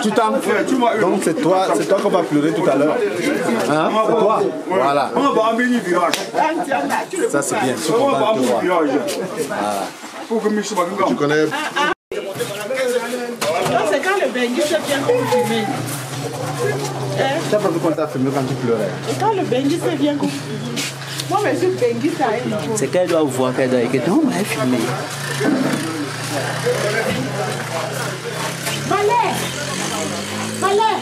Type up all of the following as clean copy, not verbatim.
Tu t'en fais. Donc c'est toi qu'on va pleurer tout à l'heure. Hein? C'est toi. Voilà. Ça c'est bien. Tu connais. C'est quand le Benji se vient confirmer. Tu as pas vu quand t'as filmé quand tu pleurais. Et quand le Benji se vient confirmer. Moi, monsieur Benji, ça aide. C'est qu'elle doit voir qu'elle doit écouter. On m'a filmé. Malais! Malais!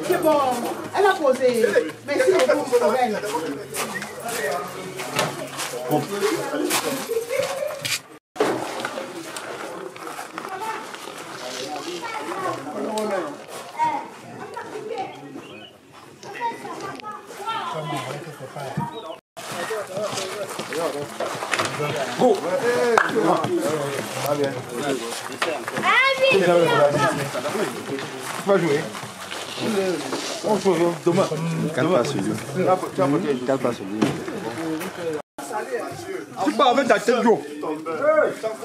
C'est bon. Elle a posé. Merci beaucoup pour elle. Go. Tu vas jouer. On joue demain. Calme pas sur lui. Calme pas sur lui. Tu pars avec ta tête, Joe.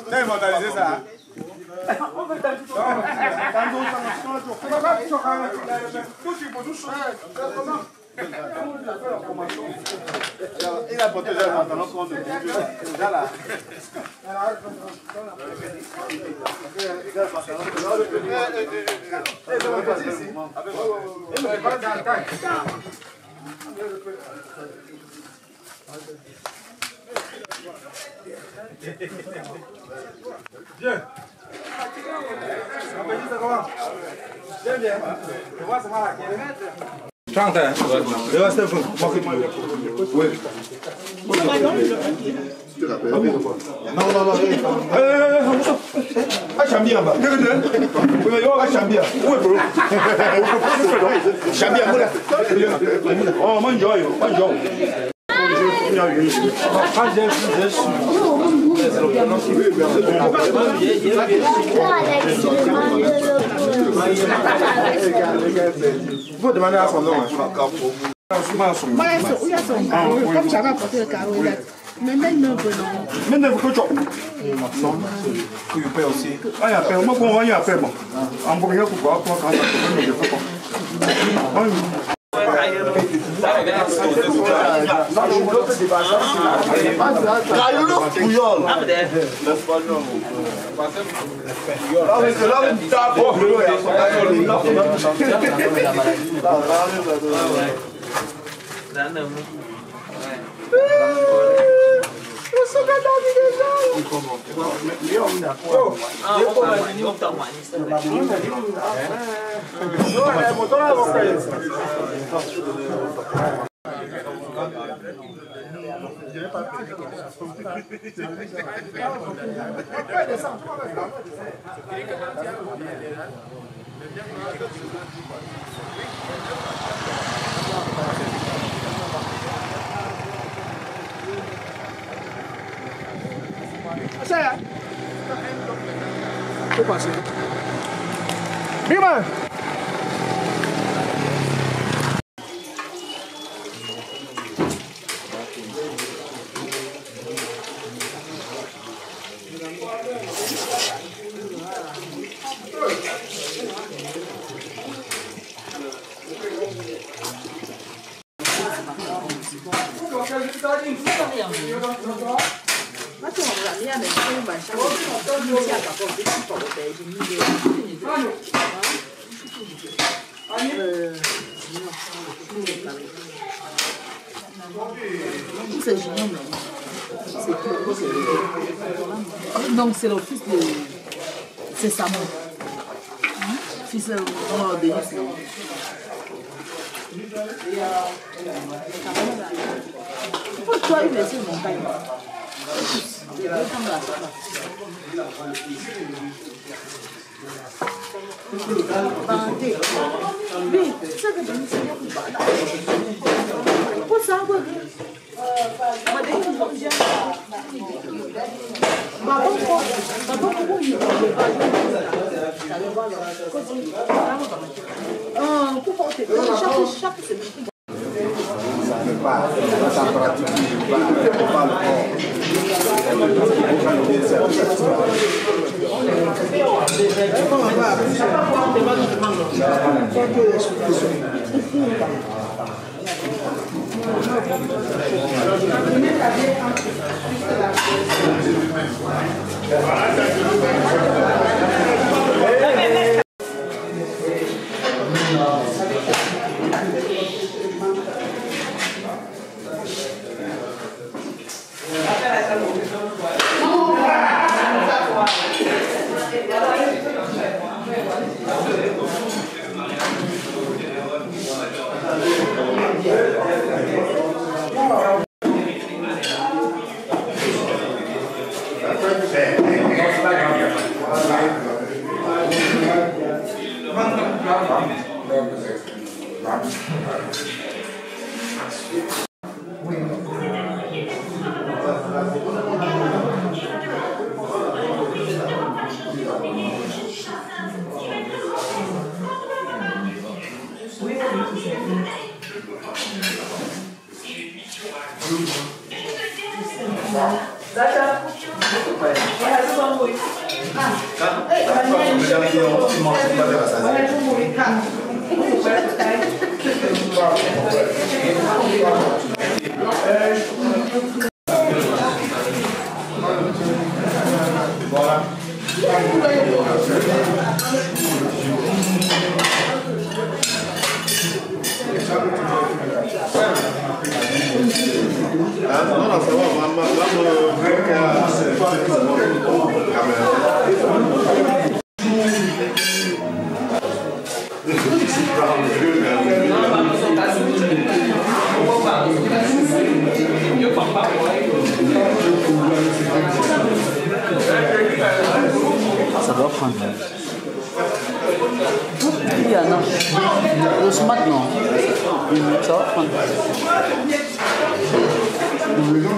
T'as immortalisé ça. Il a protégé maintenant qu'on ne déjà là. Bien. Bien, bien. Je vois ça va. Chante. Je vais rester oui. Non. Ah, Chambia, bah. Ah, Chambia. Où est bro? Chambia, oh, man, joy. Il faut demander à son nom. Comme j'avais apporté le carreau, il a... Mais maintenant, maintenant, vous pouvez il paie aussi. Ah, il y a paie. Moi, pour moi, il y a paie. En bourgeois, pour voir, pour quand je fais pas. Saya. Faut passer. Viva! Donc c'est le fils de... C'est Samo. Fils de Denis. Pourquoi il est sur mon montagne? Oui, c'est que Denis c'est pour ça que Ça doit prendre. Il y en a. Le smart, non. Ça va prendre. Thank you.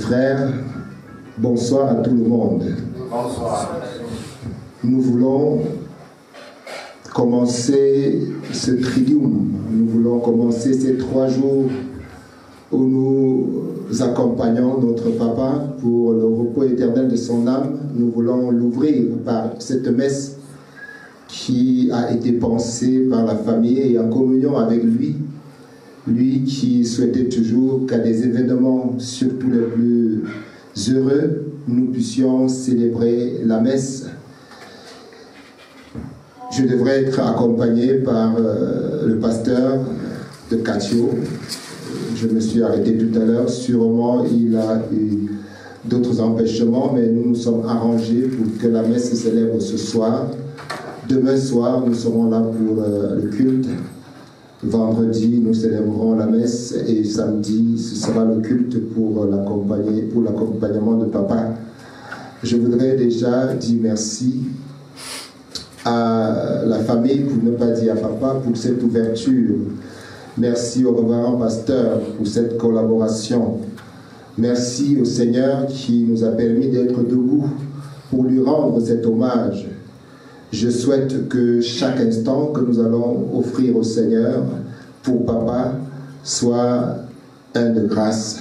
frères, bonsoir à tout le monde. Bonsoir. Nous voulons commencer ce tridium. Nous voulons commencer ces 3 jours où nous accompagnons notre papa pour le repos éternel de son âme. Nous voulons l'ouvrir par cette messe qui a été pensée par la famille et en communion avec lui. Lui qui souhaitait toujours qu'à des événements, surtout les plus heureux, nous puissions célébrer la messe. Je devrais être accompagné par le pasteur de Catio. Je me suis arrêté tout à l'heure. Sûrement, il a eu d'autres empêchements, mais nous nous sommes arrangés pour que la messe se célèbre ce soir. Demain soir, nous serons là pour le culte. Vendredi, nous célébrerons la messe et samedi, ce sera le culte pour l'accompagnement de papa. Je voudrais déjà dire merci à la famille, pour ne pas dire à papa, pour cette ouverture. Merci au révérend pasteur pour cette collaboration. Merci au Seigneur qui nous a permis d'être debout pour lui rendre cet hommage. Je souhaite que chaque instant que nous allons offrir au Seigneur pour papa soit un de grâce.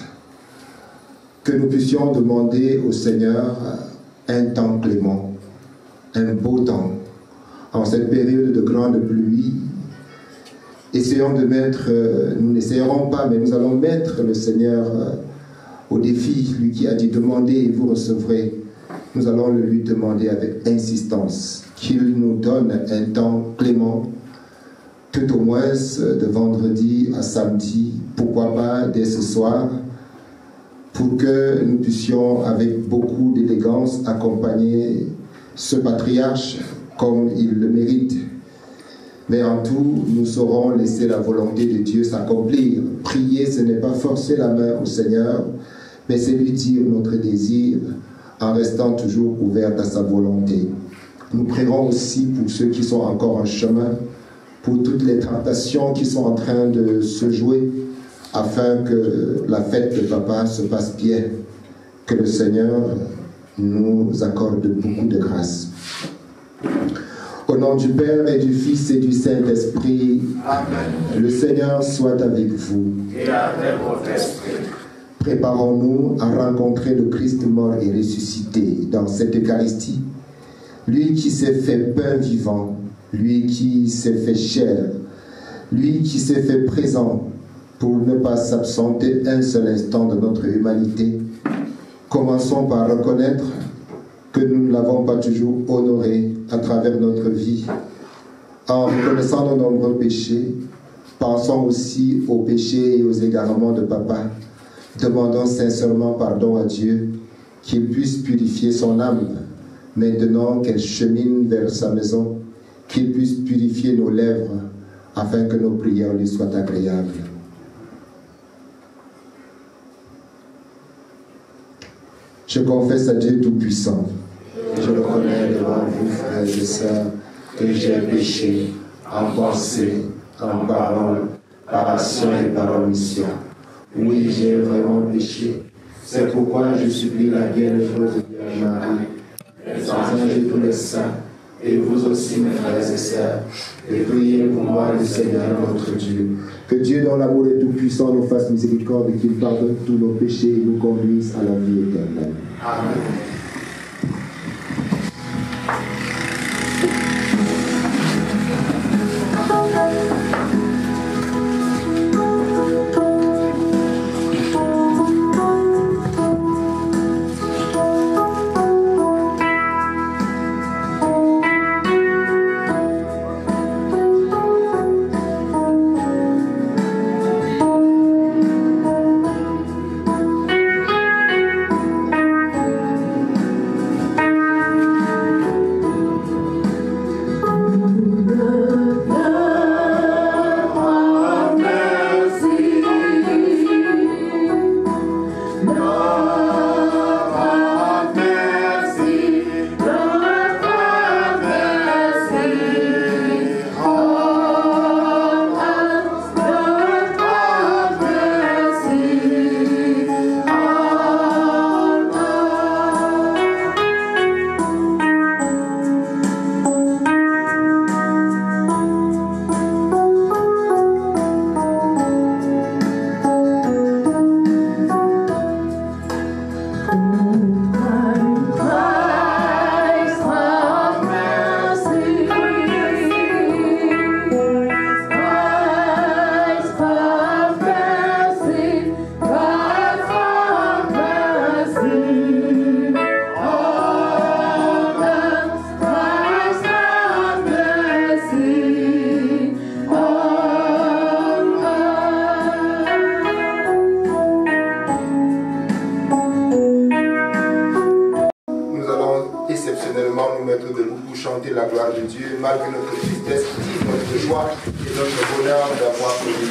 Que nous puissions demander au Seigneur un temps clément, un beau temps. En cette période de grande pluie, essayons de mettre, nous n'essayerons pas, mais nous allons mettre le Seigneur au défi, lui qui a dit demandez et vous recevrez. Nous allons le lui demander avec insistance qu'il nous donne un temps clément, tout au moins de vendredi à samedi, pourquoi pas dès ce soir, pour que nous puissions avec beaucoup d'élégance accompagner ce patriarche comme il le mérite. Mais en tout, nous saurons laisser la volonté de Dieu s'accomplir. Prier, ce n'est pas forcer la main au Seigneur, mais c'est lui dire notre désir en restant toujours ouvert à sa volonté. Nous prierons aussi pour ceux qui sont encore en chemin, pour toutes les tentations qui sont en train de se jouer, afin que la fête de papa se passe bien. Que le Seigneur nous accorde beaucoup de grâce. Au nom du Père et du Fils et du Saint-Esprit, Amen. Le Seigneur soit avec vous. Et avec votre esprit. Préparons-nous à rencontrer le Christ mort et ressuscité dans cette Eucharistie. Lui qui s'est fait pain vivant, lui qui s'est fait chair, lui qui s'est fait présent pour ne pas s'absenter un seul instant de notre humanité. Commençons par reconnaître que nous ne l'avons pas toujours honoré à travers notre vie. En reconnaissant nos nombreux péchés, pensons aussi aux péchés et aux égarements de papa. Demandons sincèrement pardon à Dieu, qu'il puisse purifier son âme, maintenant qu'elle chemine vers sa maison, qu'il puisse purifier nos lèvres, afin que nos prières lui soient agréables. Je confesse à Dieu Tout-Puissant. Je reconnais devant vous, frères et sœurs, que j'ai péché en pensée, en parole, par action et par omission. Oui, j'ai vraiment péché. C'est pourquoi je supplie la bienheureuse Vierge Marie, les anges et tous les saints, et vous aussi, mes frères et sœurs, et priez pour moi, le Seigneur notre Dieu. Que Dieu, dans l'amour et tout-puissant, nous fasse miséricorde et qu'il pardonne tous nos péchés et nous conduise à la vie éternelle. Amen. La gloire de Dieu, malgré notre tristesse, notre joie et notre bonheur d'avoir connu.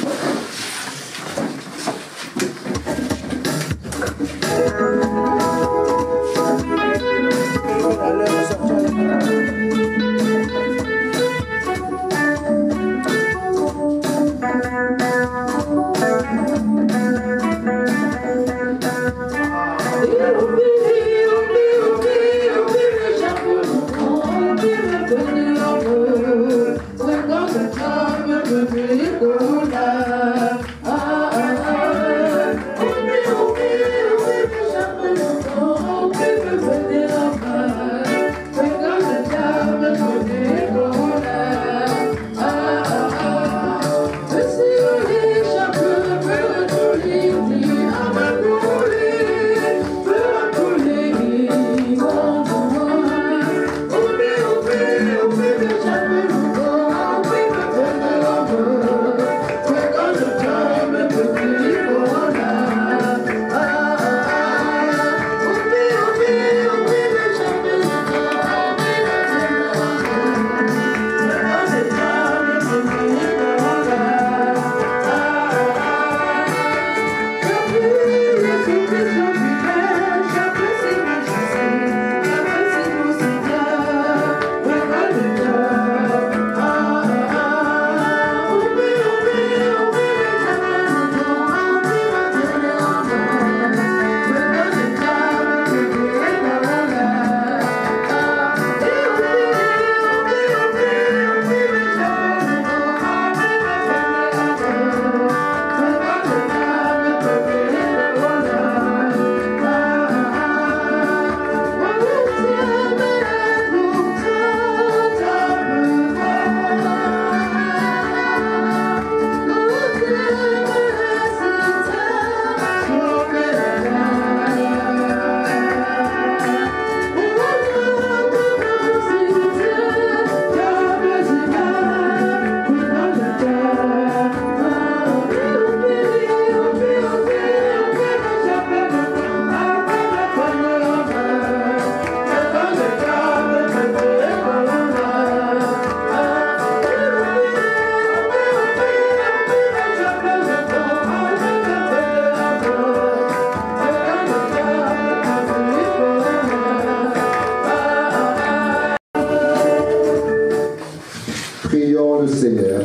Prions le Seigneur.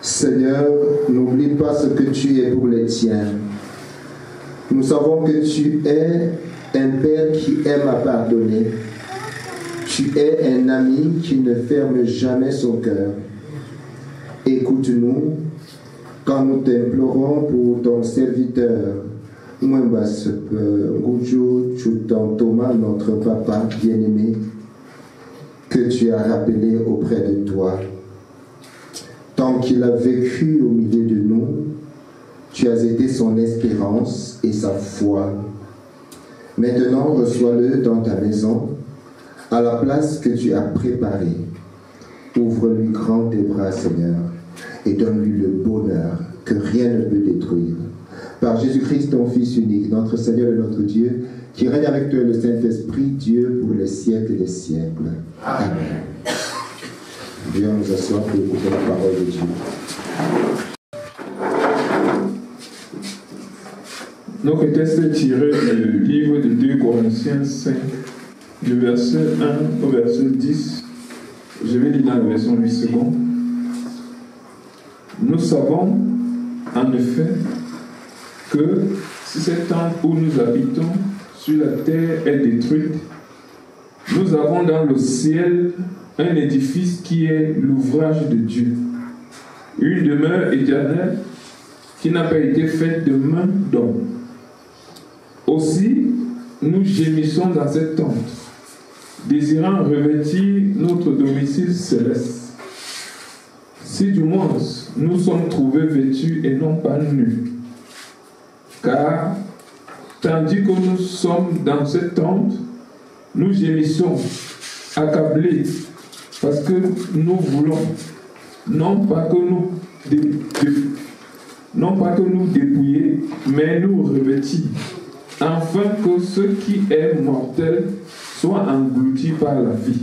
Seigneur, n'oublie pas ce que tu es pour les tiens. Nous savons que tu es un Père qui aime à pardonner. Tu es un ami qui ne ferme jamais son cœur. Écoute-nous quand nous t'implorons pour ton serviteur. Thomas, notre papa bien-aimé, que tu as rappelé auprès de toi. Tant qu'il a vécu au milieu de nous, tu as été son espérance et sa foi. Maintenant, reçois-le dans ta maison, à la place que tu as préparée. Ouvre-lui grand tes bras, Seigneur, et donne-lui le bonheur que rien ne peut détruire. Par Jésus-Christ, ton Fils unique, notre Seigneur et notre Dieu, qui règne avec toi le Saint-Esprit, Dieu pour les siècles des siècles. Amen. Dieu nous assoit pour écouter la parole de Dieu. Notre texte est tiré du livre de 2 Corinthiens 5, du verset 1 au verset 10. Je vais lire dans la version 8 secondes. Nous savons, en effet, que si cette temple où nous habitons sur la terre est détruite, nous avons dans le ciel un édifice qui est l'ouvrage de Dieu, une demeure éternelle qui n'a pas été faite de main d'homme. Aussi, nous gémissons dans cette tente, désirant revêtir notre domicile céleste. Si du moins nous sommes trouvés vêtus et non pas nus. Car, tandis que nous sommes dans cette tente, nous gémissons, accablés, parce que nous voulons, non pas que nous dépouiller, mais nous revêtir, afin que ce qui est mortel soit englouti par la vie.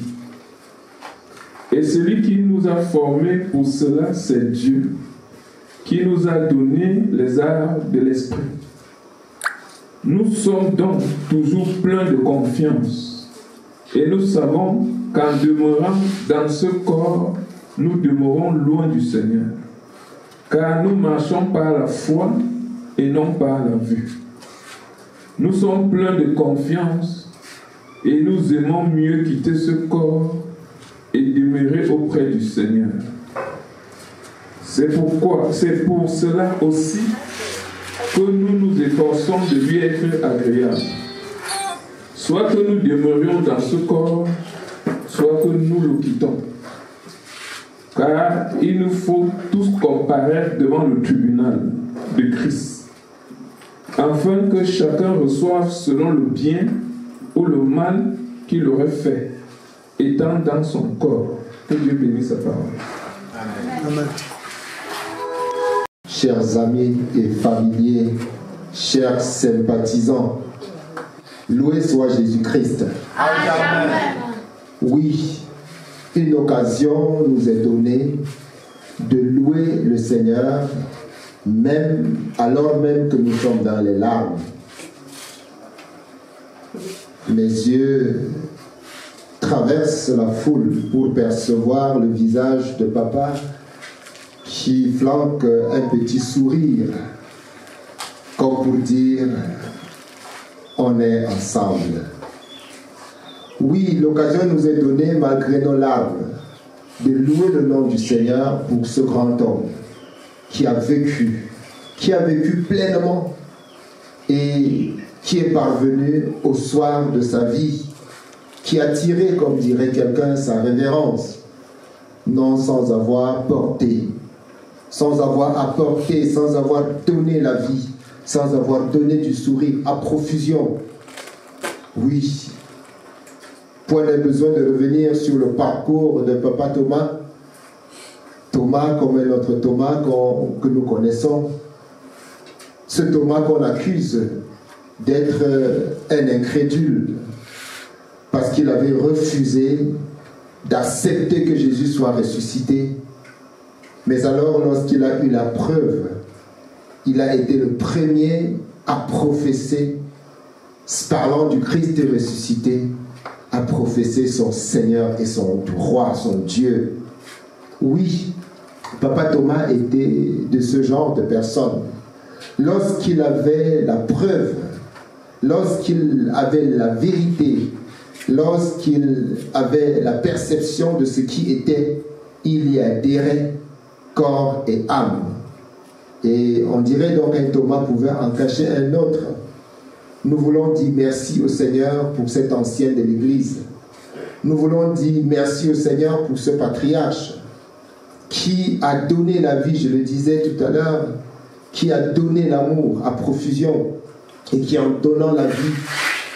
Et celui qui nous a formés pour cela, c'est Dieu, qui nous a donné les arts de l'esprit. Nous sommes donc toujours pleins de confiance, et nous savons qu'en demeurant dans ce corps, nous demeurons loin du Seigneur, car nous marchons par la foi et non par la vue. Nous sommes pleins de confiance et nous aimons mieux quitter ce corps et demeurer auprès du Seigneur. C'est pour cela aussi que nous nous efforçons de lui être agréables. Soit que nous demeurions dans ce corps, soit que nous le quittons. Car il nous faut tous comparaître devant le tribunal de Christ, afin que chacun reçoive selon le bien ou le mal qu'il aurait fait, étant dans son corps. Que Dieu bénisse sa parole. Amen. Chers amis et familiers, chers sympathisants, loué soit Jésus-Christ. Amen. Oui, une occasion nous est donnée de louer le Seigneur, même alors même que nous sommes dans les larmes. Mes yeux traversent la foule pour percevoir le visage de papa qui flanque un petit sourire, comme pour dire on est ensemble. Oui, l'occasion nous est donnée malgré nos larmes de louer le nom du Seigneur pour ce grand homme qui a vécu pleinement et qui est parvenu au soir de sa vie, qui a tiré, comme dirait quelqu'un, sa révérence, non sans avoir porté, sans avoir apporté, sans avoir donné la vie, sans avoir donné du sourire à profusion. Oui, point de besoin de revenir sur le parcours de Papa Thomas. Thomas comme est notre Thomas que nous connaissons. Ce Thomas qu'on accuse d'être un incrédule parce qu'il avait refusé d'accepter que Jésus soit ressuscité. Mais alors, lorsqu'il a eu la preuve, il a été le premier à professer, parlant du Christ ressuscité, à professer son Seigneur et son roi, son Dieu. Oui, Papa Thomas était de ce genre de personne. Lorsqu'il avait la preuve, lorsqu'il avait la vérité, lorsqu'il avait la perception de ce qui était, il y adhérait corps et âme. Et on dirait donc qu'un Thomas pouvait en cacher un autre. Nous voulons dire merci au Seigneur pour cet ancien de l'Église. Nous voulons dire merci au Seigneur pour ce patriarche qui a donné la vie, je le disais tout à l'heure, qui a donné l'amour à profusion et qui, en donnant la vie,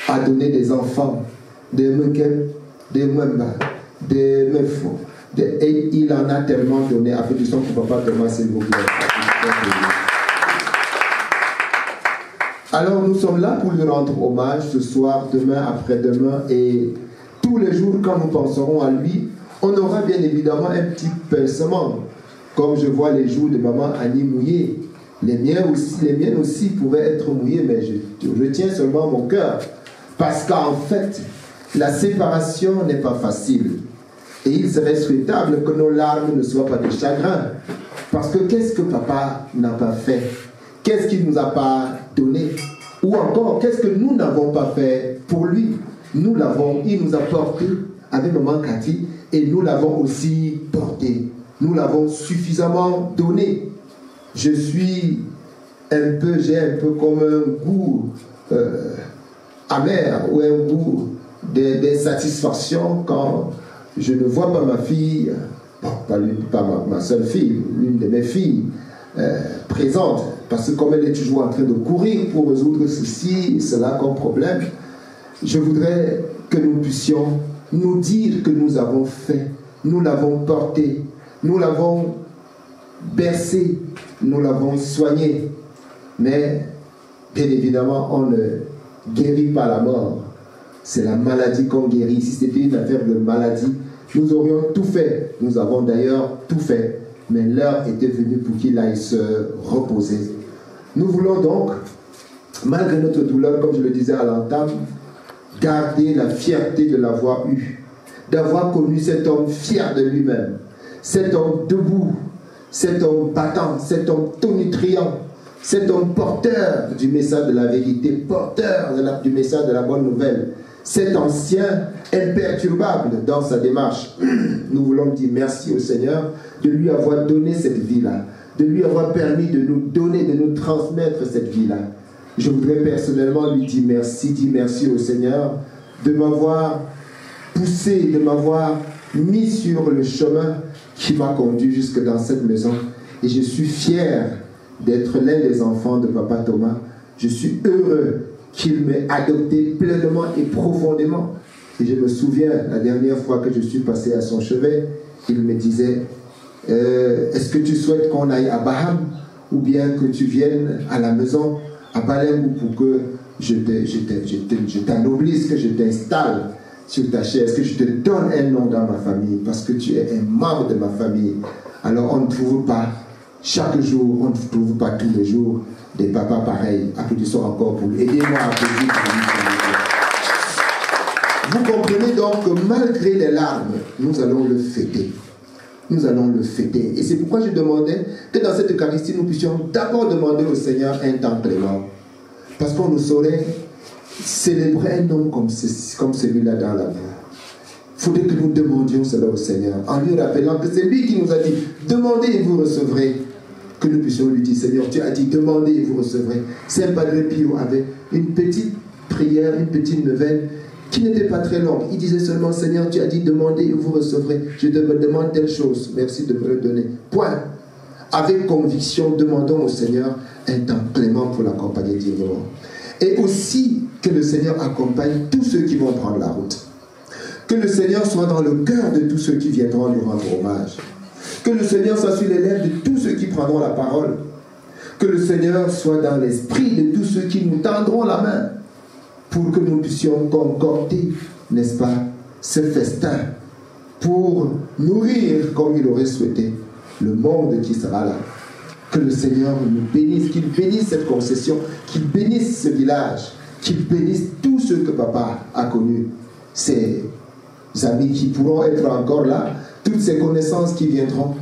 a donné des enfants, des Mekem, des Mwemba, des Mefo. Et il en a tellement donné. Avec du son pour Papa Thomas, s'il vous plaît. Alors nous sommes là pour lui rendre hommage ce soir, demain, après-demain et tous les jours quand nous penserons à lui, on aura bien évidemment un petit pincement. Comme je vois les joues de maman Annie mouillées. Les miennes aussi pouvaient être mouillées, mais je tiens seulement mon cœur. Parce qu'en fait, la séparation n'est pas facile. Et il serait souhaitable que nos larmes ne soient pas de chagrin. Parce que qu'est-ce que papa n'a pas fait? Qu'est-ce qu'il ne nous a pas donné? Ou encore, qu'est-ce que nous n'avons pas fait pour lui? Nous l'avons, il nous a porté avec maman Cathy et nous l'avons aussi porté. nous l'avons suffisamment donné. J'ai un peu comme un goût amer ou un goût d'insatisfaction quand je ne vois pas ma fille, bon, pas ma seule fille, l'une de mes filles présente, parce que comme elle est toujours en train de courir pour résoudre ceci et cela comme problème, je voudrais que nous puissions nous dire que nous avons fait, nous l'avons porté, nous l'avons bercé, nous l'avons soigné. Mais, bien évidemment, on ne guérit pas la mort. C'est la maladie qu'on guérit. Si c'était une affaire de maladie, nous aurions tout fait. Nous avons d'ailleurs tout fait. Mais l'heure était venue pour qu'il aille se reposer. Nous voulons donc, malgré notre douleur, comme je le disais à l'entame, garder la fierté de l'avoir eu. D'avoir connu cet homme fier de lui-même. Cet homme debout. Cet homme battant. Cet homme tonitruant. Cet homme porteur du message de la vérité, porteur du message de la bonne nouvelle, cet ancien imperturbable dans sa démarche. Nous voulons dire merci au Seigneur de lui avoir donné cette vie-là, de lui avoir permis de nous donner, de nous transmettre cette vie-là. Je voudrais personnellement lui dire merci au Seigneur de m'avoir poussé, de m'avoir mis sur le chemin qui m'a conduit jusque dans cette maison. Et je suis fier d'être l'un des enfants de Papa Thomas. Je suis heureux qu'il m'ait adopté pleinement et profondément. Et je me souviens, la dernière fois que je suis passé à son chevet, il me disait est-ce que tu souhaites qu'on aille à Baham ou bien que tu viennes à la maison à Balem pour que je t'anoblisse, que je t'installe sur ta chaise, que je te donne un nom dans ma famille parce que tu es un membre de ma famille. Alors on ne trouve pas chaque jour, on ne trouve pas tous les jours des papas pareils. Applaudissons encore pour lui. Aidez-moi à applaudir pour lui. Vous comprenez donc que malgré les larmes, nous allons le fêter. Nous allons le fêter. Et c'est pourquoi je demandais que dans cette Eucharistie, nous puissions d'abord demander au Seigneur un temps clément. Parce qu'on nous saurait célébrer un homme comme celui-là dans la vie. Il faudrait que nous demandions cela au Seigneur, en lui rappelant que c'est lui qui nous a dit « Demandez et vous recevrez ». Que nous puissions lui dire « Seigneur, tu as dit demandez et vous recevrez ». Saint Padre Pio avait une petite prière, une petite neuvaine qui n'était pas très longue. Il disait seulement « Seigneur, tu as dit demandez et vous recevrez. Je te demande telle chose, merci de me le donner ». Point. Avec conviction, demandons au Seigneur un temps clément pour l'accompagner dignement. Et aussi que le Seigneur accompagne tous ceux qui vont prendre la route. Que le Seigneur soit dans le cœur de tous ceux qui viendront lui rendre hommage. Que le Seigneur soit sur les lèvres de tous ceux qui prendront la parole. Que le Seigneur soit dans l'esprit de tous ceux qui nous tendront la main pour que nous puissions concocter, n'est-ce pas, ce festin pour nourrir comme il aurait souhaité le monde qui sera là. Que le Seigneur nous bénisse, qu'il bénisse cette concession, qu'il bénisse ce village, qu'il bénisse tous ceux que Papa a connus, ses amis qui pourront être encore là, toutes ces connaissances qui viendront,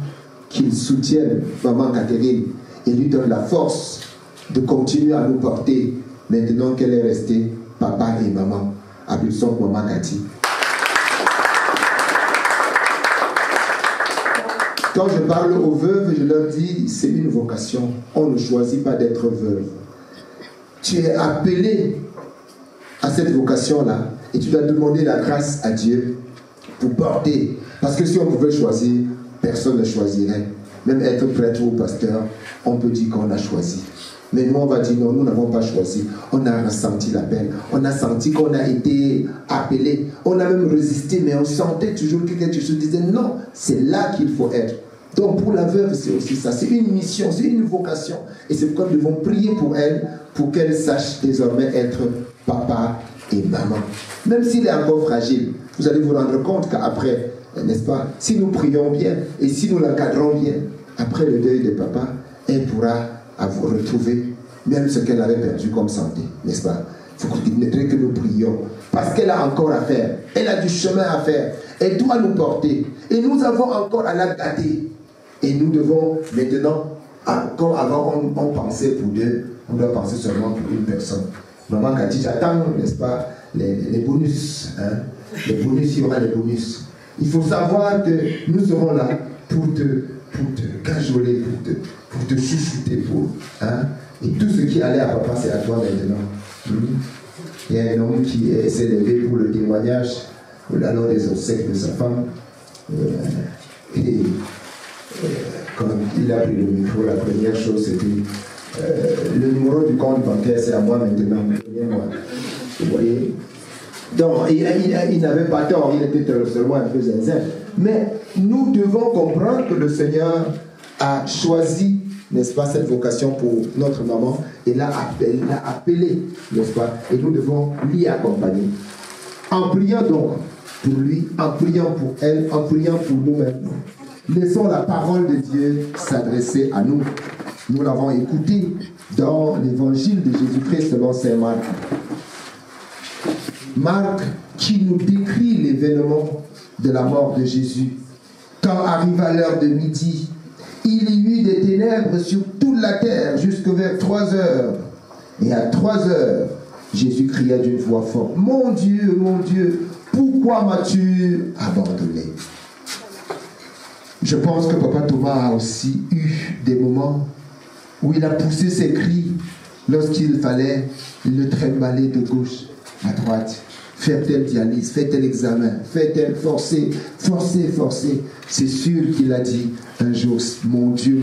qu'ils soutiennent Maman Catherine et lui donnent la force de continuer à nous porter maintenant qu'elle est restée Papa et Maman. Applaudissons Maman Cathy. Quand je parle aux veuves, je leur dis, c'est une vocation. On ne choisit pas d'être veuve. Tu es appelé à cette vocation-là et tu dois demander la grâce à Dieu pour porter. Parce que si on pouvait choisir, personne ne choisirait. Même être prêtre ou pasteur, on peut dire qu'on a choisi. Mais nous, on va dire non, nous n'avons pas choisi. On a ressenti l'appel. On a senti qu'on a été appelé. On a même résisté, mais on sentait toujours que quelque chose disait non, c'est là qu'il faut être. Donc pour la veuve, c'est aussi ça. C'est une mission, c'est une vocation. Et c'est pourquoi nous devons prier pour elle, pour qu'elle sache désormais être papa et maman. Même s'il est encore fragile, vous allez vous rendre compte qu'après, n'est-ce pas, si nous prions bien et si nous l'encadrons bien, après le deuil de papa, elle pourra vous retrouver même ce qu'elle avait perdu comme santé, n'est-ce pas? Il faut que nous prions parce qu'elle a encore à faire, elle a du chemin à faire, elle doit nous porter et nous avons encore à la gâter et nous devons maintenant, comme avant on pensait pour deux, on doit penser seulement pour une personne. Maman Cathy, j'attends, n'est-ce pas, les bonus, hein? Les bonus, il y aura les bonus. Il faut savoir que nous serons là pour te cajoler, pour te chouchouter, et tout ce qui allait à papa, c'est à toi maintenant. Il y a un homme qui s'est levé pour le témoignage lors des obsèques de sa femme. Quand il a pris le micro, la première chose c'était le numéro du compte bancaire, c'est à moi maintenant. Vous voyez? Donc, il n'avait pas tort, il était seulement un peu zinzin. Mais nous devons comprendre que le Seigneur a choisi, n'est-ce pas, cette vocation pour notre maman et l'a appelée, n'est-ce pas, et nous devons l'y accompagner. En priant donc pour lui, en priant pour elle, en priant pour nous-mêmes, laissons la parole de Dieu s'adresser à nous. Nous l'avons écouté dans l'évangile de Jésus-Christ selon saint Marc. Marc qui nous décrit l'événement de la mort de Jésus. Quand arriva l'heure de midi, il y eut des ténèbres sur toute la terre jusque vers 3 heures. Et à 3 heures, Jésus cria d'une voix forte, mon Dieu, pourquoi m'as-tu abandonné? Je pense que Papa Thomas a aussi eu des moments où il a poussé ses cris lorsqu'il fallait le trimballer de gauche à droite. Faire telle dialyse, faire tel examen, faire tel forcer. C'est sûr qu'il a dit un jour, mon Dieu,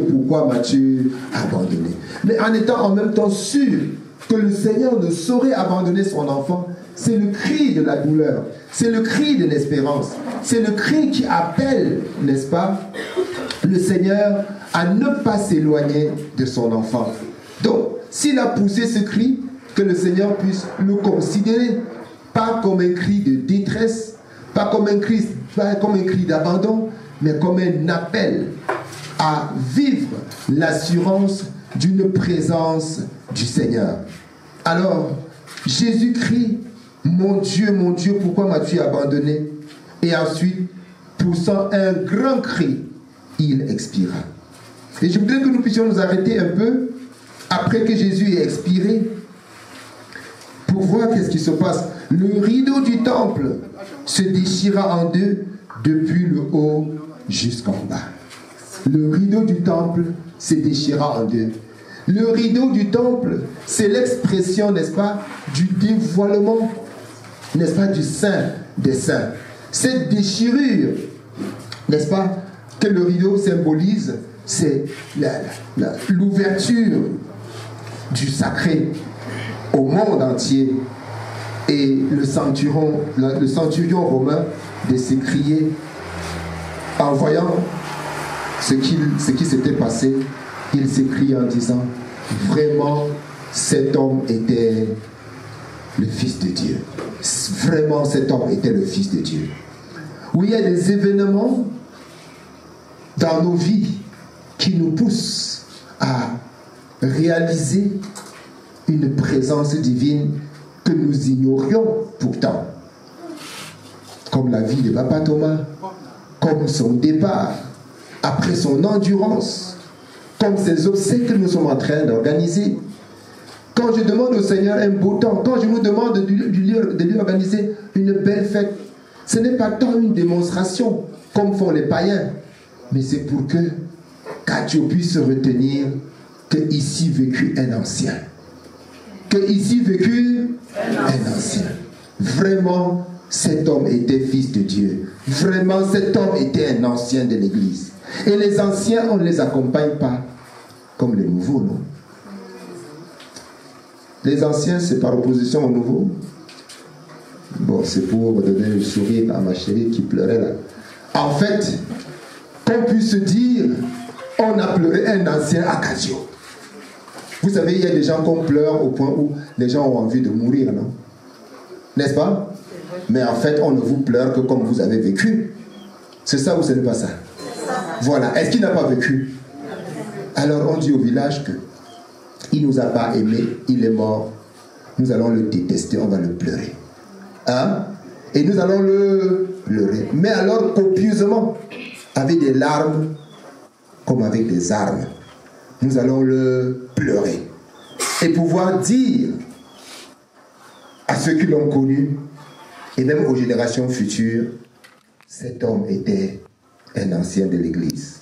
pourquoi m'as-tu abandonné? Mais en étant en même temps sûr que le Seigneur ne saurait abandonner son enfant, c'est le cri de la douleur, c'est le cri de l'espérance, c'est le cri qui appelle, n'est-ce pas, le Seigneur à ne pas s'éloigner de son enfant. Donc, s'il a poussé ce cri, que le Seigneur puisse le considérer, pas comme un cri de détresse, pas comme un cri d'abandon, mais comme un appel à vivre l'assurance d'une présence du Seigneur. Alors, Jésus crie, mon Dieu, pourquoi m'as-tu abandonné? Et ensuite, poussant un grand cri, il expira. Et je voudrais que nous puissions nous arrêter un peu, après que Jésus ait expiré, pour voir qu'est-ce qui se passe. Le rideau du temple se déchira en deux depuis le haut jusqu'en bas. Le rideau du temple se déchira en deux. Le rideau du temple, c'est l'expression, n'est-ce pas, du dévoilement, n'est-ce pas, du Saint des Saints. Cette déchirure, n'est-ce pas, que le rideau symbolise, c'est l'ouverture du sacré au monde entier. Et le centurion romain de s'écrier en voyant ce qui s'était passé, il s'écrie en disant, vraiment cet homme était le Fils de Dieu. Vraiment cet homme était le Fils de Dieu. Oui, il y a des événements dans nos vies qui nous poussent à réaliser une présence divine que nous ignorions pourtant, comme la vie de Papa Thomas, comme son départ, après son endurance, comme ces obsèques que nous sommes en train d'organiser. Quand je demande au Seigneur un beau temps, quand je nous demande de lui organiser une belle fête, ce n'est pas tant une démonstration comme font les païens, mais c'est pour que Dieu puisse retenir que ici vécut un ancien. Que ici vécut un ancien. Vraiment, cet homme était fils de Dieu. Vraiment, cet homme était un ancien de l'Église. Et les anciens, on ne les accompagne pas comme les nouveaux, non? Les anciens, c'est par opposition aux nouveaux. Bon, c'est pour donner le sourire à ma chérie qui pleurait là. En fait, qu'on puisse dire, on a pleuré un ancien à Casio. Vous savez, il y a des gens qu'on pleure au point où les gens ont envie de mourir, non? N'est-ce pas? Mais en fait, on ne vous pleure que comme vous avez vécu. C'est ça ou ce n'est pas ça? Voilà. Est-ce qu'il n'a pas vécu? Alors on dit au village que il ne nous a pas aimés, il est mort. Nous allons le détester, on va le pleurer. Hein? Et nous allons le pleurer. Mais alors copieusement, avec des larmes, comme avec des armes. Nous allons le pleurer. Et pouvoir dire à ceux qui l'ont connu, et même aux générations futures, cet homme était un ancien de l'Église.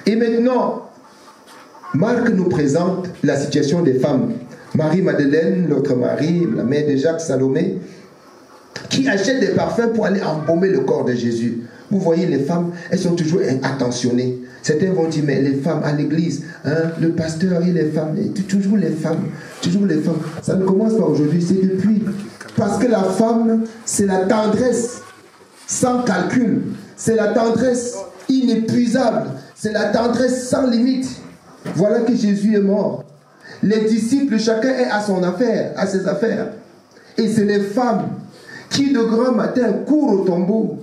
Et maintenant, Marc nous présente la situation des femmes. Marie-Madeleine, l'autre Marie, la mère de Jacques, Salomé, qui achètent des parfums pour aller embaumer le corps de Jésus. Vous voyez, les femmes, elles sont toujours attentionnées. Certains vont dire, mais les femmes à l'église, hein, le pasteur et les femmes, toujours les femmes, toujours les femmes. Ça ne commence pas aujourd'hui, c'est depuis. Parce que la femme, c'est la tendresse sans calcul. C'est la tendresse inépuisable. C'est la tendresse sans limite. Voilà que Jésus est mort. Les disciples, chacun est à son affaire, à ses affaires. Et c'est les femmes qui de grand matin courent au tombeau.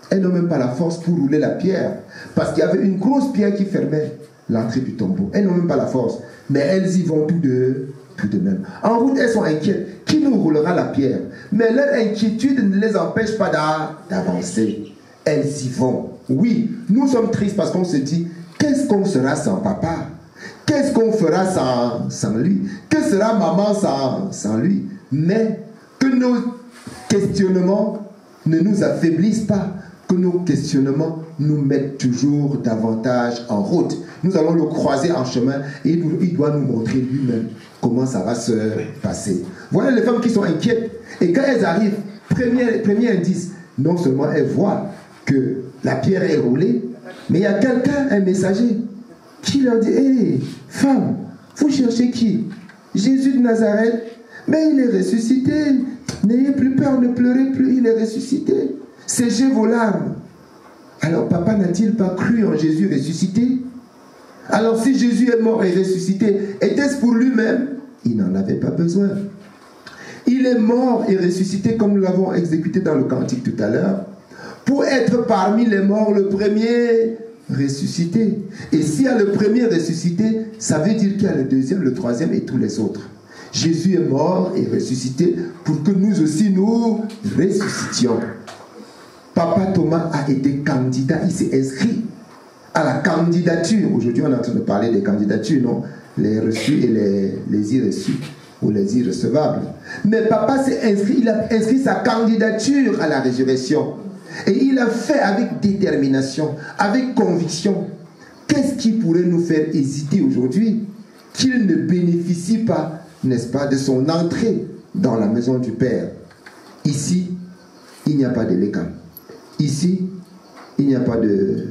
Elles n'ont même pas la force pour rouler la pierre. Parce qu'il y avait une grosse pierre qui fermait l'entrée du tombeau. Elles n'ont même pas la force. Mais elles y vont tout de même. En route, elles sont inquiètes. Qui nous roulera la pierre? Mais leur inquiétude ne les empêche pas d'avancer. Elles y vont. Oui, nous sommes tristes parce qu'on se dit, qu'est-ce qu'on sera sans papa? Qu'est-ce qu'on fera sans lui? Que sera maman sans lui? Mais que nos questionnements ne nous affaiblissent pas, que nos questionnements nous mettent toujours davantage en route. Nous allons le croiser en chemin et il doit nous montrer lui-même comment ça va se passer. Voilà les femmes qui sont inquiètes. Et quand elles arrivent, premier indice, non seulement elles voient que la pierre est roulée, mais il y a quelqu'un, un messager, qui leur dit, hé, femme, vous cherchez qui? Jésus de Nazareth. Mais il est ressuscité. N'ayez plus peur, ne pleurez plus, il est ressuscité. Séchez vos larmes. Alors papa n'a-t-il pas cru en Jésus ressuscité? Alors si Jésus est mort et ressuscité, était-ce pour lui-même? Il n'en avait pas besoin. Il est mort et ressuscité comme nous l'avons exécuté dans le cantique tout à l'heure, pour être parmi les morts le premier ressuscité. Et s'il y a le premier ressuscité, ça veut dire qu'il y a le deuxième, le troisième et tous les autres. Jésus est mort et ressuscité pour que nous aussi nous ressuscitions. Papa Thomas a été candidat, il s'est inscrit à la candidature. Aujourd'hui, on est en train de parler des candidatures, non? Les reçus et les irreçus ou les irrecevables. Mais papa s'est inscrit, il a inscrit sa candidature à la résurrection. Et il a fait avec détermination, avec conviction. Qu'est-ce qui pourrait nous faire hésiter aujourd'hui? Qu'il ne bénéficie pas, n'est-ce pas, de son entrée dans la maison du Père. Ici, il n'y a pas d'élégant. Ici, il n'y a pas de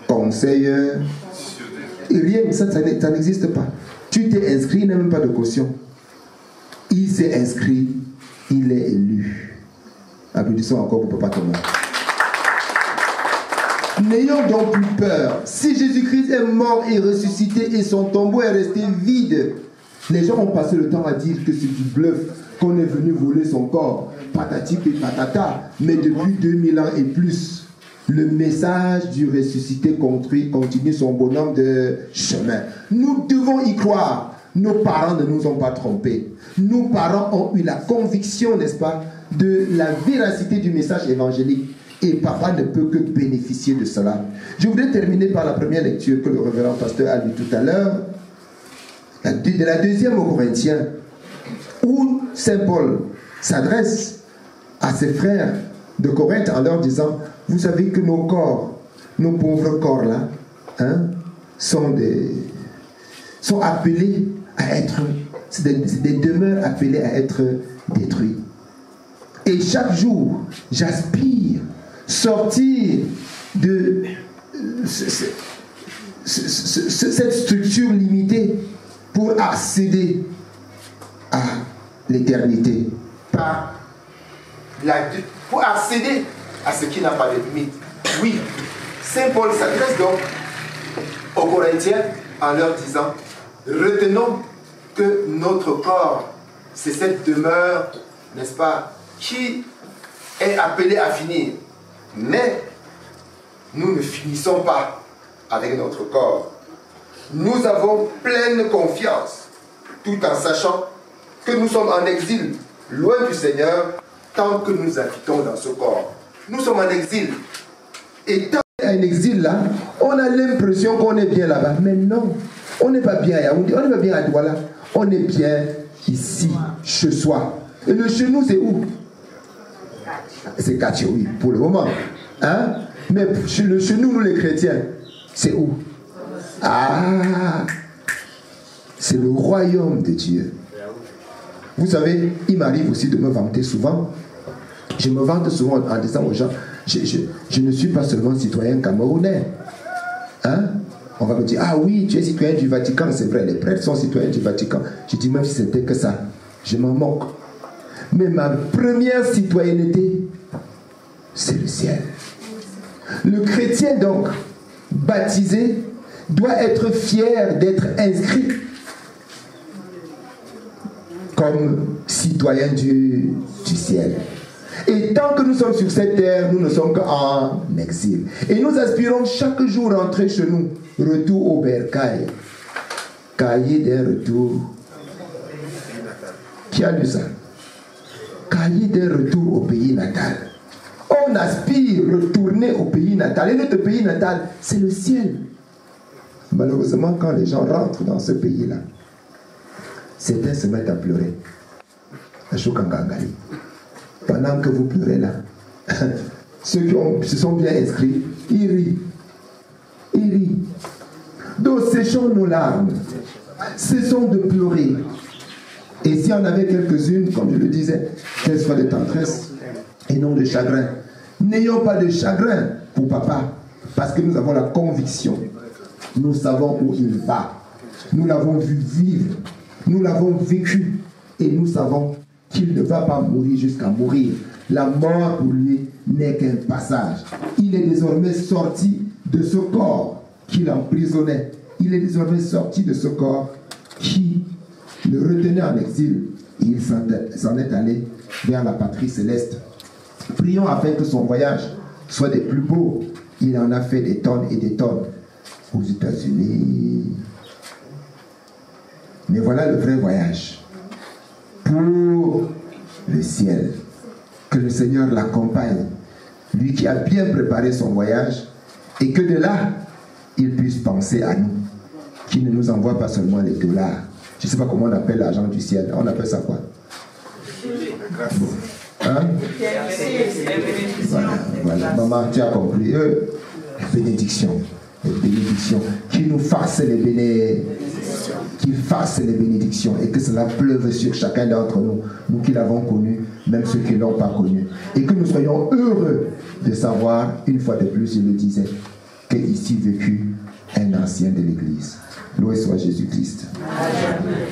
conseil. Rien, ça n'existe pas. Tu t'es inscrit, il n'y a même pas de caution. Il s'est inscrit, il est élu. Applaudissons encore pour Papa Thomas. N'ayons donc plus peur. Si Jésus-Christ est mort et ressuscité et son tombeau est resté vide, les gens ont passé le temps à dire que c'est du bluff, qu'on est venu voler son corps, patati et patata. Mais depuis 2000 ans et plus, le message du ressuscité continue son bonhomme de chemin. Nous devons y croire. Nos parents ne nous ont pas trompés. Nos parents ont eu la conviction, n'est-ce pas, de la véracité du message évangélique. Et papa ne peut que bénéficier de cela. Je voudrais terminer par la première lecture que le révérend pasteur a lu tout à l'heure, de la deuxième aux Corinthiens, où Saint Paul s'adresse à ses frères de Corinthe en leur disant, vous savez que nos corps, nos pauvres corps là, hein, sont appelés à être, c'est des demeures appelées à être détruites. Et chaque jour, j'aspire sortir de cette structure limitée pour accéder à l'éternité. Pour accéder à ce qui n'a pas de limite. Oui, Saint Paul s'adresse donc aux Corinthiens en leur disant, retenons que notre corps, c'est cette demeure, n'est-ce pas, qui est appelée à finir. Mais nous ne finissons pas avec notre corps. Nous avons pleine confiance, tout en sachant que nous sommes en exil, loin du Seigneur, tant que nous habitons dans ce corps. Nous sommes en exil. Et tant qu'il y a un exil là, on a l'impression qu'on est bien là-bas. Mais non, on n'est pas bien à Yaoundé, on n'est pas bien à Douala. On est bien ici, chez soi. Et le chez nous, c'est où? C'est Katia, oui, pour le moment. Hein? Mais chez nous les chrétiens, c'est où? Ah, c'est le royaume de Dieu. Vous savez, il m'arrive aussi de me vanter souvent. Je me vante souvent en disant aux gens, je ne suis pas seulement citoyen camerounais. Hein? On va me dire, ah oui, tu es citoyen du Vatican, c'est vrai, les prêtres sont citoyens du Vatican. Je dis, même si c'était que ça, je m'en moque. Mais ma première citoyenneté, c'est le ciel. Le chrétien donc, baptisé, doit être fier d'être inscrit comme citoyen du ciel. Et tant que nous sommes sur cette terre, nous ne sommes qu'en exil. Et nous aspirons chaque jour à rentrer chez nous. Retour au bercail. Cahier des retours. Qui a lu ça? Cahier des retours au pays natal. On aspire retourner au pays natal. Et notre pays natal, c'est le ciel. Malheureusement, quand les gens rentrent dans ce pays-là, certains se mettent à pleurer. Pendant que vous pleurez là, ceux qui se sont bien inscrits, ils rient. Ils rient. Donc séchons nos larmes. Cessons de pleurer. Et si on avait quelques-unes, comme je le disais, qu'elles soient de tendresse et non de chagrin. N'ayons pas de chagrin pour papa, parce que nous avons la conviction. Nous savons où il va. Nous l'avons vu vivre. Nous l'avons vécu. Et nous savons qu'il ne va pas mourir jusqu'à mourir. La mort pour lui n'est qu'un passage. Il est désormais sorti de ce corps qu'il emprisonnait. Il est désormais sorti de ce corps qui le retenait en exil. Et il s'en est allé vers la patrie céleste. Prions afin que son voyage soit des plus beaux. Il en a fait des tonnes et des tonnes aux États-Unis. Mais voilà le vrai voyage. Pour le ciel. Que le Seigneur l'accompagne. Lui qui a bien préparé son voyage. Et que de là, il puisse penser à nous. Qu'il ne nous envoie pas seulement les dollars. Je ne sais pas comment on appelle l'argent du ciel. On appelle ça quoi? Hein? Voilà. Maman, tu as compris. Bénédiction. Les bénédictions. Qu'il nous fasse les bénédictions. Qu'il fasse les bénédictions et que cela pleuve sur chacun d'entre nous, nous qui l'avons connu, même ceux qui ne l'ont pas connu. Et que nous soyons heureux de savoir, une fois de plus, je le disais, qu'ici vécut un ancien de l'Église. Loué soit Jésus-Christ. Amen.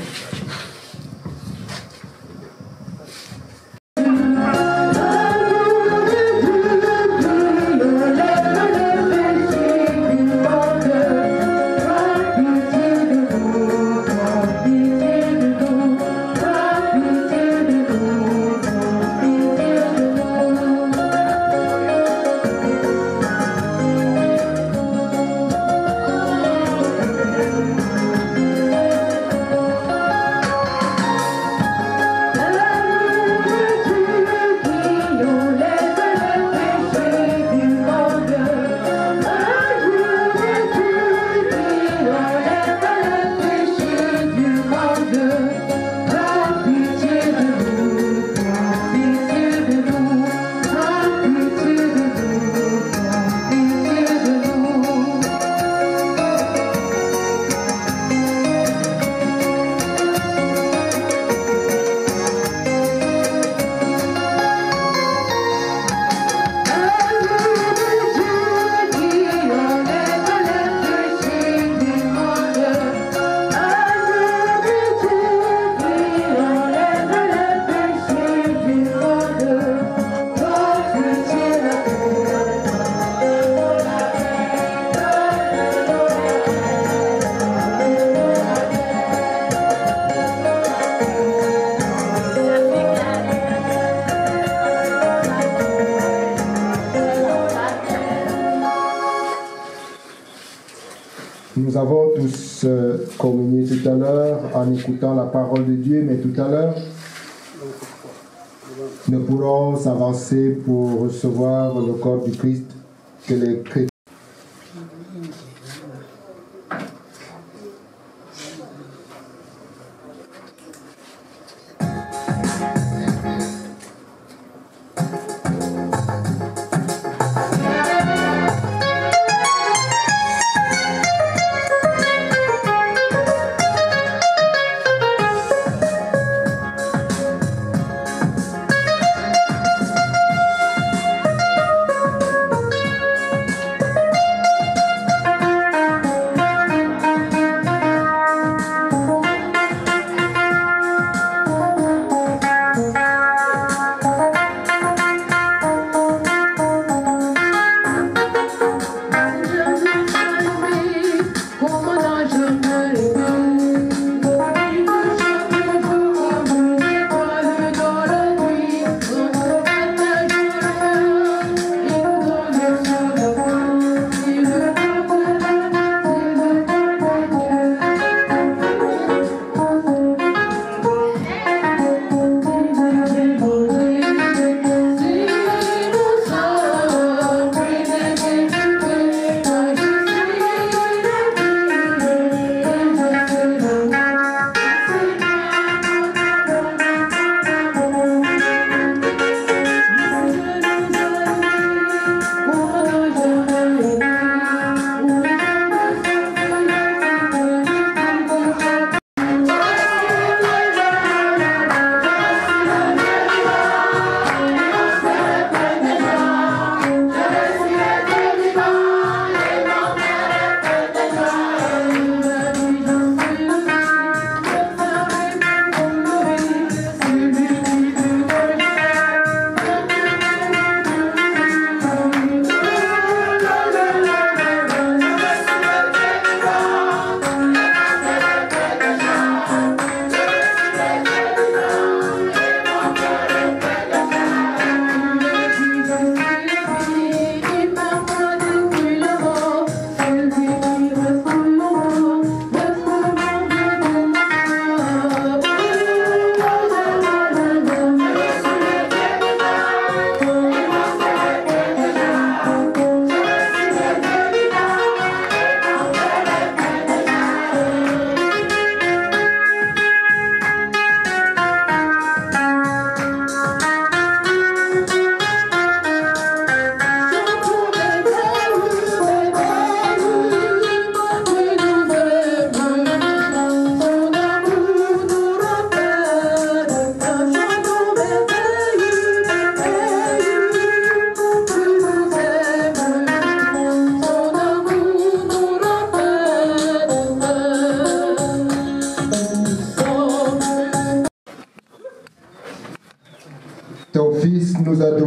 Nous avons tous communié tout à l'heure en écoutant la parole de Dieu, mais tout à l'heure, nous pourrons s'avancer pour recevoir le corps du Christ que les chrétiens.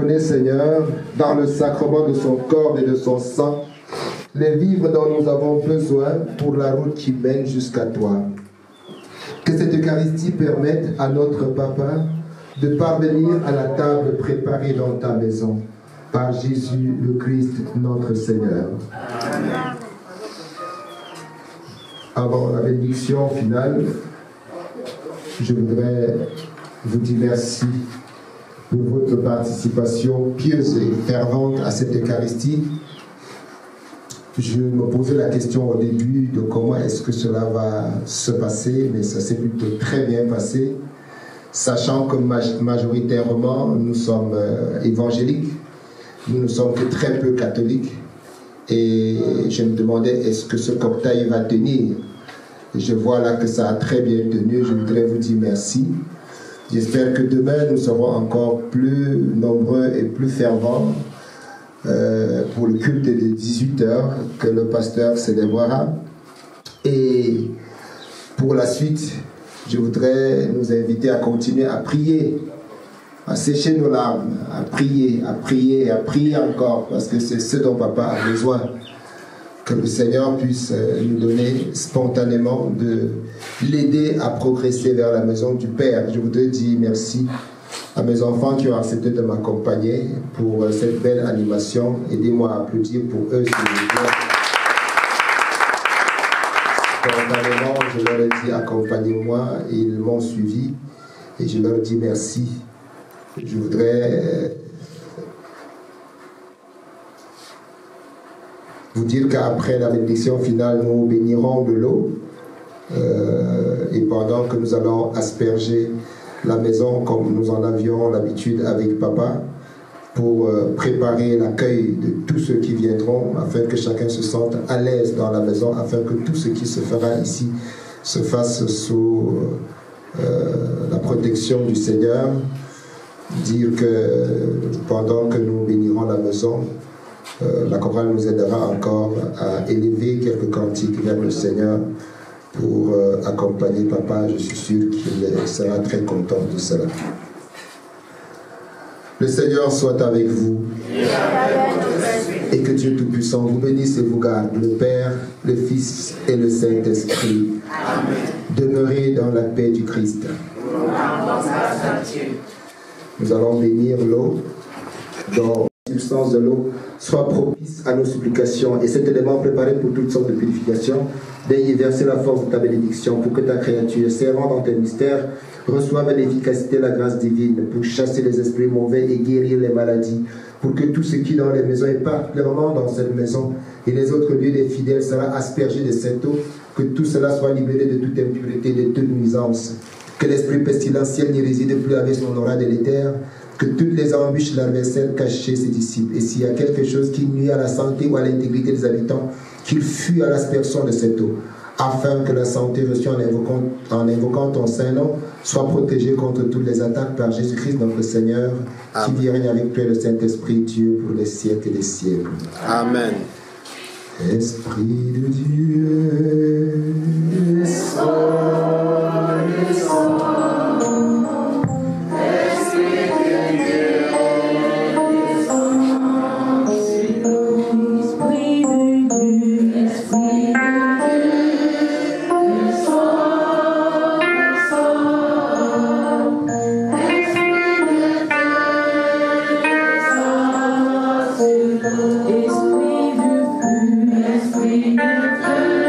donner, Seigneur, dans le sacrement de son corps et de son sang, les vivres dont nous avons besoin pour la route qui mène jusqu'à toi. Que cette Eucharistie permette à notre Papa de parvenir à la table préparée dans ta maison, par Jésus le Christ, notre Seigneur. Amen. Avant la bénédiction finale, je voudrais vous dire merci pour votre participation pieuse et fervente à cette Eucharistie. Je me posais la question au début de comment est-ce que cela va se passer, mais ça s'est plutôt très bien passé, sachant que majoritairement nous sommes évangéliques, nous ne sommes que très peu catholiques, et je me demandais est-ce que ce cocktail va tenir. Je vois là que ça a très bien tenu, je voudrais vous dire merci. J'espère que demain nous serons encore plus nombreux et plus fervents pour le culte de 18h que le pasteur célébrera. Et pour la suite, je voudrais nous inviter à continuer à prier, à sécher nos larmes, à prier et à prier encore, parce que c'est ce dont Papa a besoin. Que le Seigneur puisse nous donner spontanément de l'aider à progresser vers la maison du Père. Je voudrais dire merci à mes enfants qui ont accepté de m'accompagner pour cette belle animation. Aidez-moi à applaudir pour eux, s'il vous plaît. Spontanément, je leur ai dit accompagnez-moi, et ils m'ont suivi et je leur dis merci. Je voudrais vous dire qu'après la bénédiction finale, nous bénirons de l'eau et pendant que nous allons asperger la maison comme nous en avions l'habitude avec Papa pour préparer l'accueil de tous ceux qui viendront afin que chacun se sente à l'aise dans la maison, afin que tout ce qui se fera ici se fasse sous la protection du Seigneur. Dire que pendant que nous bénirons la maison, la chorale nous aidera encore à élever quelques cantiques vers le Seigneur pour accompagner Papa. Je suis sûr qu'il sera très content de cela. Le Seigneur soit avec vous et que Dieu Tout-Puissant vous bénisse et vous garde, le Père, le Fils et le Saint-Esprit. Demeurez dans la paix du Christ. Nous allons bénir l'eau dont la substance de l'eau soit propice à nos supplications et cet élément préparé pour toutes sortes de purifications, d'y verser la force de ta bénédiction pour que ta créature, servant dans tes mystères, reçoive l'efficacité, la grâce divine pour chasser les esprits mauvais et guérir les maladies, pour que tout ce qui dans les maisons et particulièrement dans cette maison et les autres lieux des fidèles sera aspergé de cette eau, que tout cela soit libéré de toute impureté, de toute nuisance, que l'esprit pestilentiel n'y réside plus avec son aura délétère, que toutes les embûches de l'adversaire cachent chez ses disciples. Et s'il y a quelque chose qui nuit à la santé ou à l'intégrité des habitants, qu'il fuit à l'aspersion de cette eau, afin que la santé reçue en invoquant ton Saint-Nom soit protégée contre toutes les attaques par Jésus-Christ notre Seigneur, qui vit règne avec toi le Saint-Esprit, Dieu, pour les siècles des siècles. Amen. Esprit de Dieu, descends, descends. Esprit de feu, esprit de feu.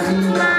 Thank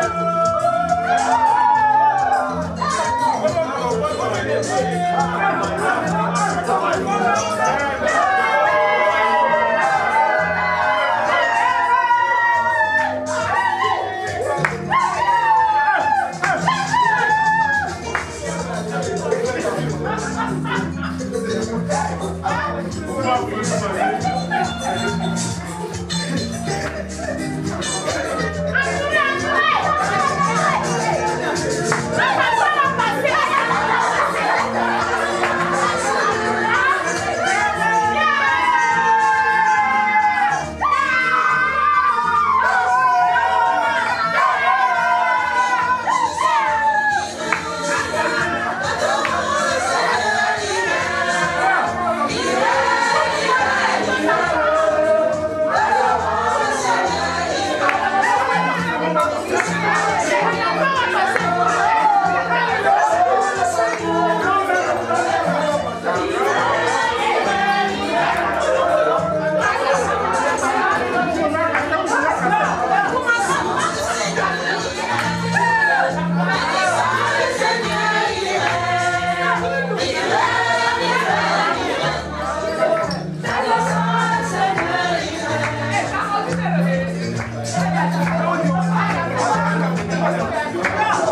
Amen.